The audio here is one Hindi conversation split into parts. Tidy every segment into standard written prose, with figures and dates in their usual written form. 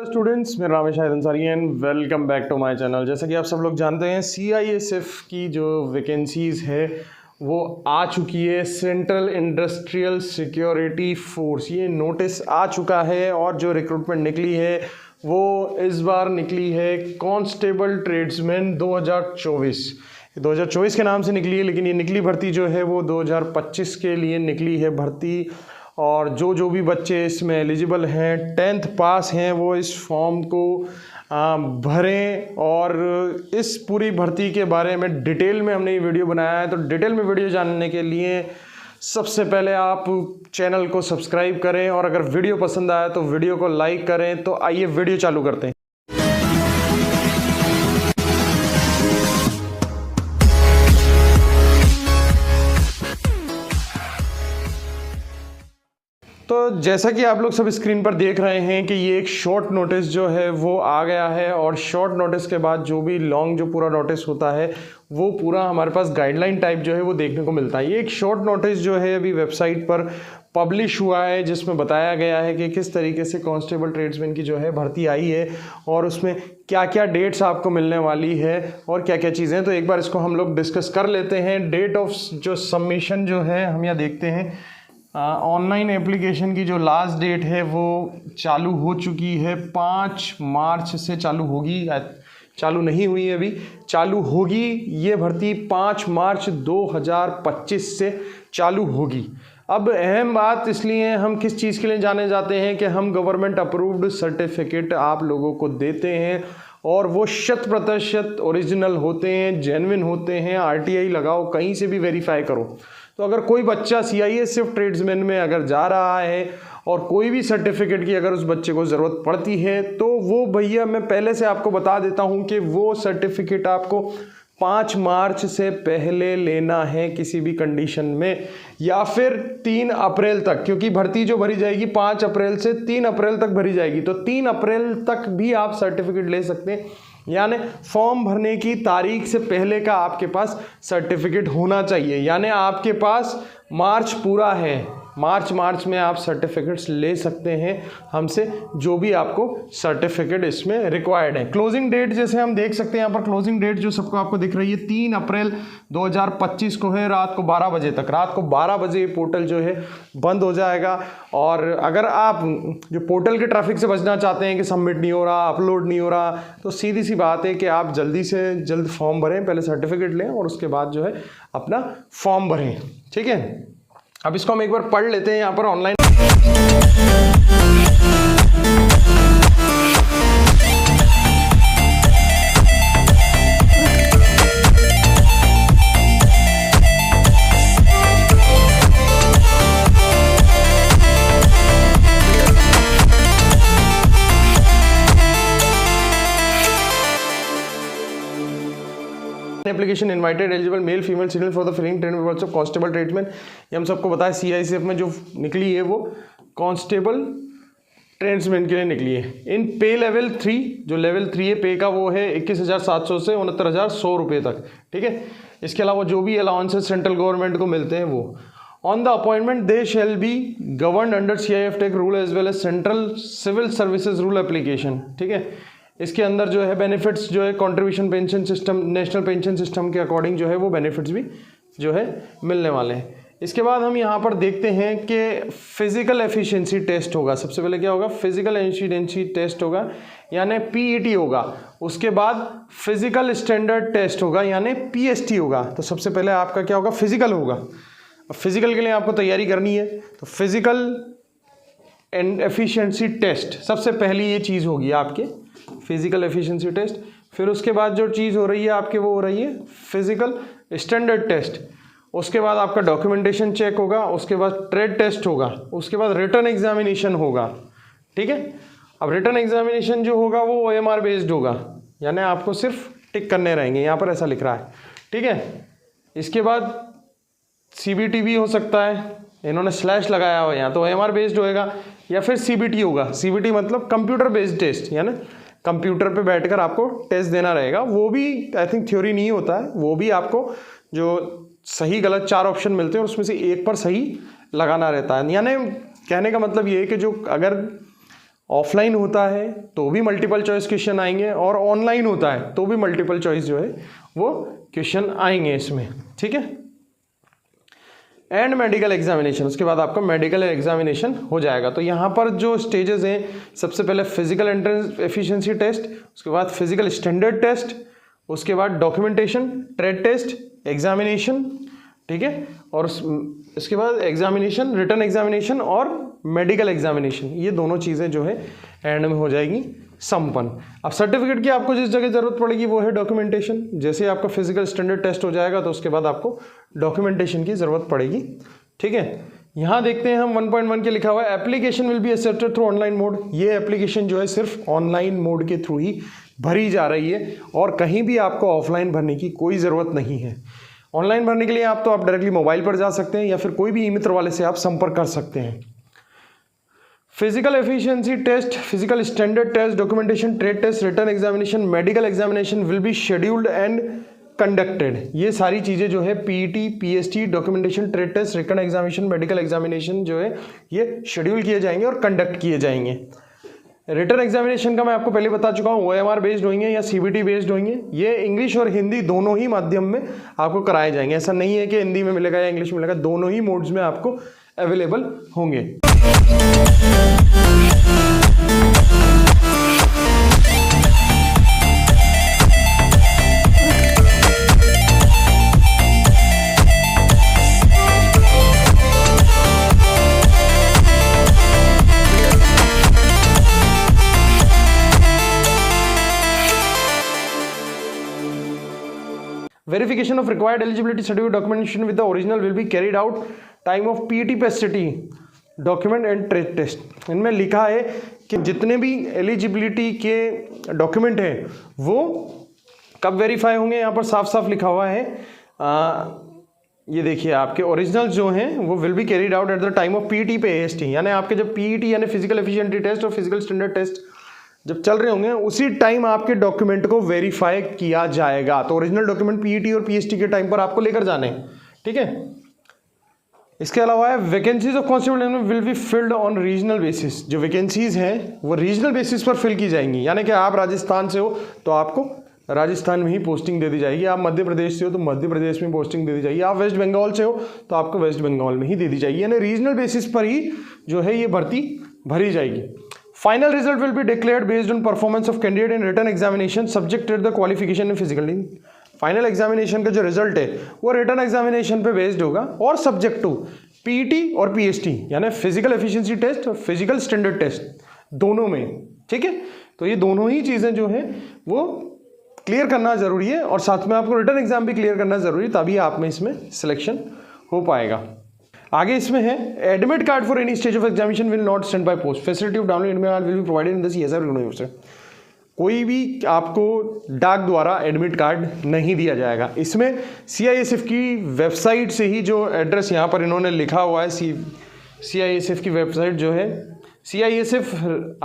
स्टूडेंट्स, मेरा नाम है Shahid Ansari and welcome back to my channel. जैसा कि आप सब लोग जानते हैं, CISF की जो वैकेंसीज़ है वो आ चुकी है। सेंट्रल इंडस्ट्रियल सिक्योरिटी फोर्स, ये नोटिस आ चुका है और जो रिक्रूटमेंट निकली है वो इस बार निकली है कांस्टेबल ट्रेड्समैन 2024। 2024 के नाम से निकली है, लेकिन ये निकली भर्ती जो है वो 2025 के लिए निकली है भर्ती। और जो भी बच्चे इसमें एलिजिबल हैं, 10th पास हैं, वो इस फॉर्म को भरें। और इस पूरी भर्ती के बारे में डिटेल में हमने ये वीडियो बनाया है। तो डिटेल में वीडियो जानने के लिए सबसे पहले आप चैनल को सब्सक्राइब करें और अगर वीडियो पसंद आया तो वीडियो को लाइक करें। तो आइए वीडियो चालू करते हैं। तो जैसा कि आप लोग सब स्क्रीन पर देख रहे हैं कि ये एक शॉर्ट नोटिस जो है वो आ गया है। और शॉर्ट नोटिस के बाद जो भी लॉन्ग जो पूरा नोटिस होता है वो पूरा हमारे पास गाइडलाइन टाइप जो है वो देखने को मिलता है। ये एक शॉर्ट नोटिस जो है अभी वेबसाइट पर पब्लिश हुआ है, जिसमें बताया गया है कि किस तरीके से कांस्टेबल ट्रेड्समैन की जो है भर्ती आई है और उसमें क्या क्या डेट्स आपको मिलने वाली है और क्या क्या चीज़ें। तो एक बार इसको हम लोग डिस्कस कर लेते हैं। डेट ऑफ जो सबमिशन जो है हम यहाँ देखते हैं, ऑनलाइन एप्लीकेशन की जो लास्ट डेट है वो चालू हो चुकी है। 5 मार्च से चालू होगी, चालू नहीं हुई है अभी, चालू होगी। ये भर्ती 5 मार्च 2025 से चालू होगी। अब अहम बात इसलिए हम किस चीज़ के लिए जाने जाते हैं कि हम गवर्नमेंट अप्रूव्ड सर्टिफिकेट आप लोगों को देते हैं और वो 100% ओरिजिनल होते हैं, जेन्युइन होते हैं। RTI लगाओ, कहीं से भी वेरीफाई करो। तो अगर कोई बच्चा CISF ट्रेड्समैन में अगर जा रहा है और कोई भी सर्टिफिकेट की अगर उस बच्चे को ज़रूरत पड़ती है तो वो भैया मैं पहले से आपको बता देता हूं कि वो सर्टिफिकेट आपको 5 मार्च से पहले लेना है किसी भी कंडीशन में, या फिर 3 अप्रैल तक, क्योंकि भर्ती जो भरी जाएगी 5 अप्रैल से 3 अप्रैल तक भरी जाएगी। तो 3 अप्रैल तक भी आप सर्टिफिकेट ले सकते हैं, यानी फॉर्म भरने की तारीख से पहले का आपके पास सर्टिफिकेट होना चाहिए। यानी आपके पास मार्च पूरा है, मार्च में आप सर्टिफिकेट्स ले सकते हैं हमसे, जो भी आपको सर्टिफिकेट इसमें रिक्वायर्ड है। क्लोजिंग डेट जैसे हम देख सकते हैं यहाँ पर, क्लोजिंग डेट जो सबको आपको दिख रही है 3 अप्रैल 2025 को है, रात को 12 बजे तक। रात को 12 बजे पोर्टल जो है बंद हो जाएगा। और अगर आप जो पोर्टल के ट्रैफिक से बचना चाहते हैं कि सबमिट नहीं हो रहा, अपलोड नहीं हो रहा, तो सीधी सी बात है कि आप जल्दी से जल्द फॉर्म भरें, पहले सर्टिफिकेट लें और उसके बाद जो है अपना फॉर्म भरें। ठीक है, अब इसको हम एक बार पढ़ लेते हैं यहाँ पर online. Application invited eligible male female signal for the filling train of constable tradesman. ये हम सबको बताया CISF में जो निकली है वो कांस्टेबल ट्रेड्समैन के लिए निकली है। इन पे लेवल 3, जो लेवल 3 है पे का वो है 21,700 से 69,100 रुपये तक। ठीक है, इसके अलावा जो भी अलाउंसेस सेंट्रल गवर्नमेंट को मिलते हैं वो on the appointment they shall be govern under CIF tech rule as well as central civil services rule application. ठीक है, इसके अंदर जो है बेनिफिट्स जो है contribution pension system, national pension system के अकॉर्डिंग जो है वो बेनिफिट्स भी जो है मिलने वाले हैं। इसके बाद हम यहाँ पर देखते हैं कि फिजिकल एफिशिएंसी टेस्ट होगा। सबसे पहले क्या होगा, फिजिकल एफिशिएंसी टेस्ट होगा यानी PET होगा। उसके बाद फिजिकल स्टैंडर्ड टेस्ट होगा यानी PST होगा। तो सबसे पहले आपका क्या होगा, फिजिकल होगा। अब फिजिकल के लिए आपको तैयारी करनी है, तो फिजिकल एंड एफिशिएंसी टेस्ट सबसे पहली ये चीज़ होगी आपके, फिजिकल एफिशिएंसी टेस्ट। फिर उसके बाद जो चीज़ हो रही है आपके वो हो रही है फिजिकल स्टैंडर्ड टेस्ट। उसके बाद आपका डॉक्यूमेंटेशन चेक होगा, उसके बाद ट्रेड टेस्ट होगा, उसके बाद रिटर्न एग्जामिनेशन होगा। ठीक है, अब रिटर्न एग्जामिनेशन जो होगा वो OMR बेस्ड होगा, यानी आपको सिर्फ टिक करने रहेंगे, यहाँ पर ऐसा लिख रहा है। ठीक है, इसके बाद CBT भी हो सकता है, इन्होंने स्लैश लगाया हुआ यहाँ, तो OMR बेस्ड होएगा या फिर CBT होगा। CBT मतलब कंप्यूटर बेस्ड टेस्ट, यानी कंप्यूटर पे बैठकर आपको टेस्ट देना रहेगा। वो भी आई थिंक थ्योरी नहीं होता है, वो भी आपको जो सही गलत 4 ऑप्शन मिलते हैं उसमें से एक पर सही लगाना रहता है। यानी कहने का मतलब ये है कि जो अगर ऑफलाइन होता है तो भी मल्टीपल चॉइस क्वेश्चन आएंगे, और ऑनलाइन होता है तो भी मल्टीपल चॉइस जो है वो क्वेश्चन आएंगे इसमें, ठीक है। एंड मेडिकल एग्जामिनेशन, उसके बाद आपका मेडिकल एग्जामिनेशन हो जाएगा। तो यहाँ पर जो स्टेजेस हैं, सबसे पहले फिजिकल एंट्रेंस एफिशिएंसी टेस्ट, उसके बाद फिजिकल स्टैंडर्ड टेस्ट, उसके बाद डॉक्यूमेंटेशन, ट्रेड टेस्ट, एग्जामिनेशन, ठीक है, और इसके बाद एग्जामिनेशन, रिटन एग्जामिनेशन और मेडिकल एग्जामिनेशन, ये दोनों चीज़ें जो है एंड में हो जाएगी संपन्न। अब सर्टिफिकेट की आपको जिस जगह जरूरत पड़ेगी वो है डॉक्यूमेंटेशन। जैसे आपका फिजिकल स्टैंडर्ड टेस्ट हो जाएगा तो उसके बाद आपको डॉक्यूमेंटेशन की जरूरत पड़ेगी, ठीक है। यहाँ देखते हैं हम 1.1 के लिखा हुआ है application will be accepted through online mode. ये एप्लीकेशन जो है सिर्फ ऑनलाइन मोड के थ्रू ही भरी जा रही है और कहीं भी आपको ऑफलाइन भरने की कोई ज़रूरत नहीं है। ऑनलाइन भरने के लिए आप डायरेक्टली मोबाइल पर जा सकते हैं या फिर कोई भी ई मित्र वाले से आप संपर्क कर सकते हैं। Physical efficiency test, physical standard test, documentation, trade test, written examination, medical examination will be scheduled and conducted. ये सारी चीज़ें जो है PET, PST, documentation, trade test, written examination, medical examination जो है ये शेड्यूल किए जाएंगे और कंडक्ट किए जाएंगे। रिटन एग्जामिनेशन का मैं आपको पहले बता चुका हूँ, OMR बेस्ड होंगे या CBT बेस्ड होंगे। ये इंग्लिश और हिंदी दोनों ही माध्यम में आपको कराए जाएंगे। ऐसा नहीं है कि हिंदी में मिलेगा या इंग्लिश में मिलेगा, दोनों ही मोड्स में आपको अवेलेबल होंगे। Verification of required eligibility certificate documentation with the original will be carried out time of PET PST document and trade test। इनमें लिखा है कि जितने भी एलिजिबिलिटी के डॉक्यूमेंट हैं वो कब वेरीफाई होंगे, यहाँ पर साफ साफ लिखा हुआ है। ये देखिए आपके ओरिजिनल जो हैं वो will be carried out at the time of PET PST, यानी आपके जब PET यानी फिजिकल एफिशिएंसी टेस्ट और फिजिकल स्टैंडर्ड टेस्ट जब चल रहे होंगे उसी टाइम आपके डॉक्यूमेंट को वेरीफाई किया जाएगा। तो ओरिजिनल डॉक्यूमेंट PET और PST के टाइम पर आपको लेकर जाने हैं, ठीक है। इसके अलावा है vacancies of constable will be filled on regional basis. जो वैकेंसीज हैं वो रीजनल बेसिस पर फिल की जाएंगी, यानी कि आप राजस्थान से हो तो आपको राजस्थान में ही पोस्टिंग दे दी जाएगी, आप मध्य प्रदेश से हो तो मध्य प्रदेश में पोस्टिंग दे दी जाएगी, आप वेस्ट बंगाल से हो तो आपको वेस्ट बंगाल में ही दे दी जाएगी। यानी रीजनल बेसिस पर ही जो है ये भर्ती भरी जाएगी। Final result will be declared based on performance of candidate in written examination subjected the qualification in physical. Final examination का जो रिजल्ट है वो रिटन एग्जामिनेशन पे बेस्ड होगा और सब्जेक्ट टू PET और PST यानी फिजिकल एफिशिएंसी टेस्ट और फिजिकल स्टैंडर्ड टेस्ट दोनों में, ठीक है। तो ये दोनों ही चीज़ें जो हैं वो क्लियर करना जरूरी है और साथ में आपको रिटन एग्जाम भी क्लियर करना जरूरी है, तभी आप में इसमें सिलेक्शन हो पाएगा। आगे इसमें है admit card for any stage of examination will not send by post, facility of download admit card will be provided in the CSR university. कोई भी आपको डाक द्वारा एडमिट कार्ड नहीं दिया जाएगा। इसमें CISF की वेबसाइट से ही, जो एड्रेस यहाँ पर इन्होंने लिखा हुआ है CISF की वेबसाइट जो है CISF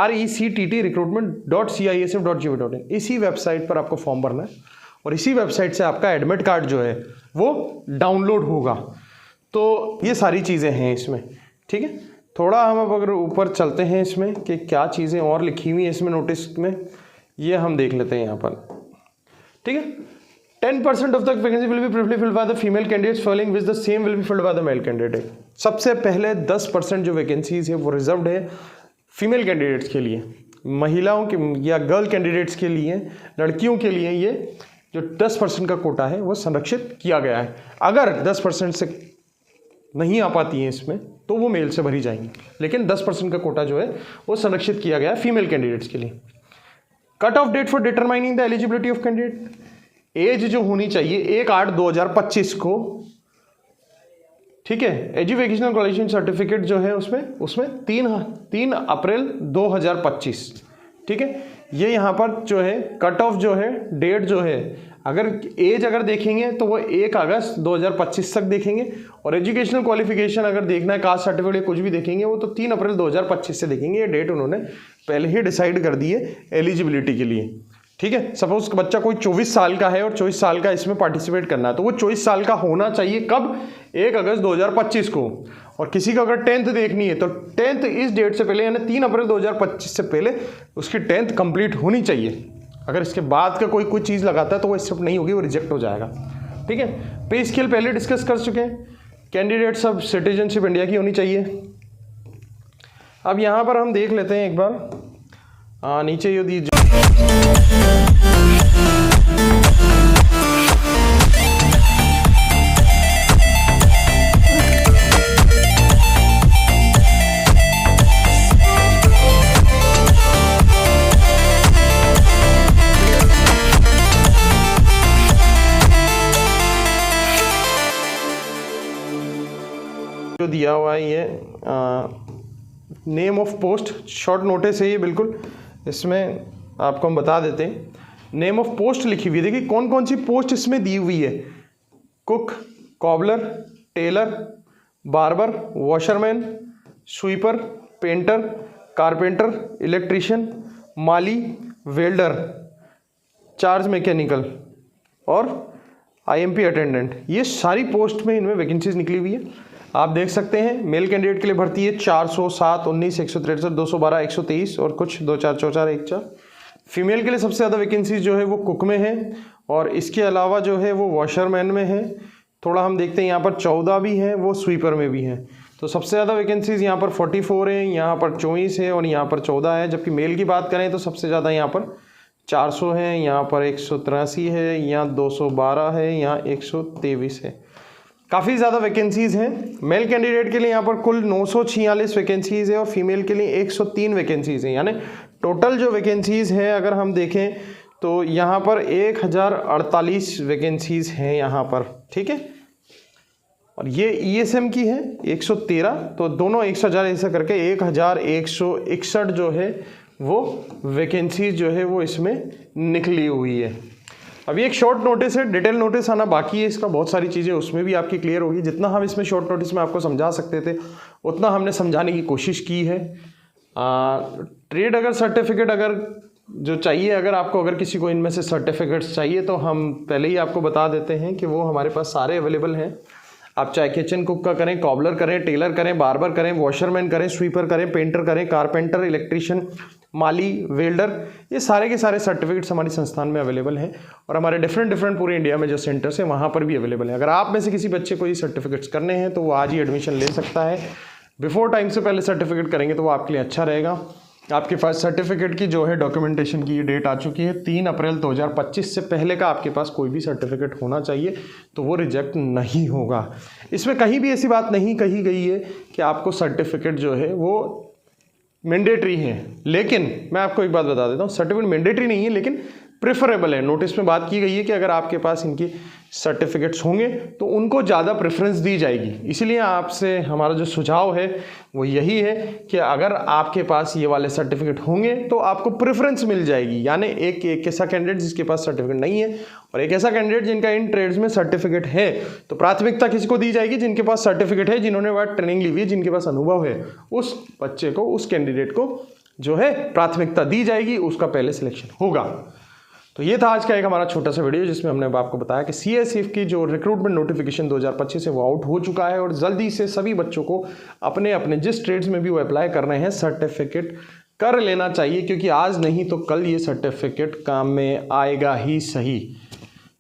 RECTT recruitment.cisf.gov.in, इसी वेबसाइट पर आपको फॉर्म भरना है और इसी वेबसाइट से आपका एडमिट कार्ड जो है वो डाउनलोड होगा। तो ये सारी चीज़ें हैं इसमें, ठीक है। थोड़ा हम अब अगर ऊपर चलते हैं इसमें कि क्या चीज़ें और लिखी हुई हैं इसमें नोटिस में, ये हम देख लेते हैं यहाँ पर, ठीक है। 10% of the vacancy will be preferably filled by the female candidates following which the same will be filled by the male candidate. सबसे पहले 10% जो वैकेंसीज है वो रिजर्व्ड है फीमेल कैंडिडेट्स के लिए, महिलाओं के या गर्ल कैंडिडेट्स के लिए, लड़कियों के लिए ये जो 10% का कोटा है वो संरक्षित किया गया है। अगर 10% से नहीं आ पाती हैं इसमें तो वो मेल से भरी जाएंगी, लेकिन 10% का कोटा जो है वो संरक्षित किया गया है फीमेल कैंडिडेट्स के लिए। Cut off date for determining the eligibility of candidate, age जो होनी चाहिए 1/8/2025 को, ठीक है। एजुकेशनल क्वालिफिकेशन सर्टिफिकेट जो है उसमें 3 अप्रैल 2025, ठीक है। ये यहाँ पर जो है कट ऑफ जो है डेट जो है, अगर एज अगर देखेंगे तो वो 1 अगस्त 2025 तक देखेंगे, और एजुकेशनल क्वालिफिकेशन अगर देखना है कास्ट सर्टिफिकेट कुछ भी देखेंगे वो तो 3 अप्रैल 2025 से देखेंगे। ये डेट उन्होंने पहले ही डिसाइड कर दी है एलिजिबिलिटी के लिए, ठीक है। सपोज बच्चा कोई 24 साल का है और 24 साल का इसमें पार्टिसिपेट करना है तो वो 24 साल का होना चाहिए कब, 1 अगस्त 2025 को, और किसी को अगर 10th देखनी है तो 10th इस डेट से पहले यानी 3 अप्रैल 2025 से पहले उसकी 10th कंप्लीट होनी चाहिए। अगर इसके बाद का कोई चीज़ लगाता है तो वो एक्सेप्ट नहीं होगी, वो रिजेक्ट हो जाएगा। ठीक है, पे स्केल पहले डिस्कस कर चुके हैं। कैंडिडेट सब सिटीजनशिप इंडिया की होनी चाहिए। अब यहाँ पर हम देख लेते हैं एक बार नीचे यदि जो दिया हुआ है ये name of post short notice है ये, बिल्कुल इसमें आपको हम बता देते हैं। नेम ऑफ पोस्ट लिखी हुई है, देखिए कौन कौन सी पोस्ट इसमें दी हुई है। Cook, cobbler, tailor, barber, washerman, sweeper, painter, carpenter, electrician, माली, वेल्डर, चार्ज मैकेनिकल और आईएमपी अटेंडेंट। ये सारी पोस्ट में इनमें वैकेंसीज निकली हुई है। आप देख सकते हैं मेल कैंडिडेट के लिए भर्ती है 400, 7, 19, 163, 212, 123 और कुछ 2, 4, 4, 1, 4। फीमेल के लिए सबसे ज़्यादा वैकेंसीज जो है वो कुक में है और इसके अलावा जो है वो वॉशरमैन में है। थोड़ा हम देखते हैं यहाँ पर 14 भी हैं, वो स्वीपर में भी हैं। तो सबसे ज़्यादा वैकेंसीज यहाँ पर 44 हैं, यहाँ पर 24 है और यहाँ पर 14 है। जबकि मेल की बात करें तो सबसे ज़्यादा यहाँ पर 400 है, यहाँ पर 183 है, यहाँ 212 है, यहाँ 123 है। काफ़ी ज़्यादा वैकेंसीज़ हैं। मेल कैंडिडेट के लिए यहाँ पर कुल 946 वैकेंसीज़ है और फीमेल के लिए 103 वैकेंसीज़ हैं। यानी टोटल जो वैकेंसीज़ हैं अगर हम देखें तो यहाँ पर 1048 वैकेंसीज़ हैं यहाँ पर। ठीक है, और ये ईएसएम की है 113, तो दोनों 100,000 ऐसा करके 1161 जो है वो वैकेंसीज जो है वो इसमें निकली हुई है। अभी एक शॉर्ट नोटिस है, डिटेल नोटिस आना बाकी है इसका, बहुत सारी चीज़ें उसमें भी आपकी क्लियर होगी। जितना हम इसमें शॉर्ट नोटिस में आपको समझा सकते थे उतना हमने समझाने की कोशिश की है। ट्रेड अगर सर्टिफिकेट अगर जो चाहिए, अगर किसी को इनमें से सर्टिफिकेट्स चाहिए तो हम पहले ही आपको बता देते हैं कि वो हमारे पास सारे अवेलेबल हैं। आप चाहे किचन कुक का करें, कॉबलर करें, टेलर करें, बार्बर करें, वॉशरमैन करें, स्वीपर करें, पेंटर करें, कारपेंटर, इलेक्ट्रीशियन, माली, वेल्डर, ये सारे के सारे सर्टिफिकेट्स हमारी संस्थान में अवेलेबल हैं और हमारे डिफरेंट पूरे इंडिया में जो सेंटर्स हैं वहाँ पर भी अवेलेबल है। अगर आप में से किसी बच्चे को ये सर्टिफिकेट्स करने हैं तो वो आज ही एडमिशन ले सकता है। बिफोर टाइम से पहले सर्टिफिकेट करेंगे तो वो आपके लिए अच्छा रहेगा। आपके पास सर्टिफिकेट की जो है डॉक्यूमेंटेशन की ये डेट आ चुकी है 3 अप्रैल 2025 से पहले का आपके पास कोई भी सर्टिफिकेट होना चाहिए, तो वो रिजेक्ट नहीं होगा। इसमें कहीं भी ऐसी बात नहीं कही गई है कि आपको सर्टिफिकेट जो है वो मैंडेटरी है। लेकिन मैं आपको एक बात बता देता हूँ, सर्टिफिकेट मैंडेटरी नहीं है लेकिन प्रेफरेबल है। नोटिस में बात की गई है कि अगर आपके पास इनकी सर्टिफिकेट्स होंगे तो उनको ज़्यादा प्रेफरेंस दी जाएगी। इसीलिए आपसे हमारा जो सुझाव है वो यही है कि अगर आपके पास ये वाले सर्टिफिकेट होंगे तो आपको प्रेफरेंस मिल जाएगी। यानी एक ऐसा कैंडिडेट जिसके पास सर्टिफिकेट नहीं है और एक ऐसा कैंडिडेट जिनका इन ट्रेड्स में सर्टिफिकेट है, तो प्राथमिकता किसको दी जाएगी? जिनके पास सर्टिफिकेट है, जिन्होंने वह ट्रेनिंग ली हुई है, जिनके पास अनुभव है, उस बच्चे को, उस कैंडिडेट को जो है प्राथमिकता दी जाएगी, उसका पहले सिलेक्शन होगा। तो ये था आज का एक हमारा छोटा सा वीडियो जिसमें हमने आपको बताया कि सीएसएफ की जो रिक्रूटमेंट नोटिफिकेशन 2025 है वो आउट हो चुका है और जल्दी से सभी बच्चों को अपने अपने जिस ट्रेड्स में भी वो अप्लाई कर रहे हैं सर्टिफिकेट कर लेना चाहिए, क्योंकि आज नहीं तो कल ये सर्टिफिकेट काम में आएगा ही सही।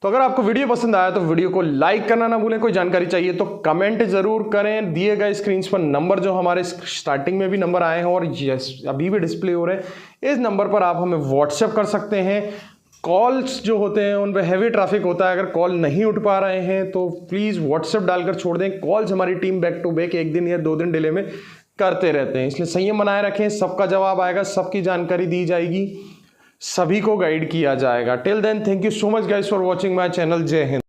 तो अगर आपको वीडियो पसंद आया तो वीडियो को लाइक करना ना भूलें। कोई जानकारी चाहिए तो कमेंट जरूर करें। दिए गए स्क्रीन पर नंबर जो हमारे स्टार्टिंग में भी नंबर आए हैं और अभी भी डिस्प्ले हो रहे हैं, इस नंबर पर आप हमें व्हाट्सएप कर सकते हैं। कॉल्स जो होते हैं उन पर हैवी ट्रैफिक होता है, अगर कॉल नहीं उठ पा रहे हैं तो प्लीज़ व्हाट्सएप डालकर छोड़ दें। कॉल्स हमारी टीम बैक टू बैक 1 दिन या 2 दिन डिले में करते रहते हैं, इसलिए संयम बनाए रखें। सबका जवाब आएगा, सबकी जानकारी दी जाएगी, सभी को गाइड किया जाएगा। Till then, thank you so much guys for watching my channel. जय हिंद।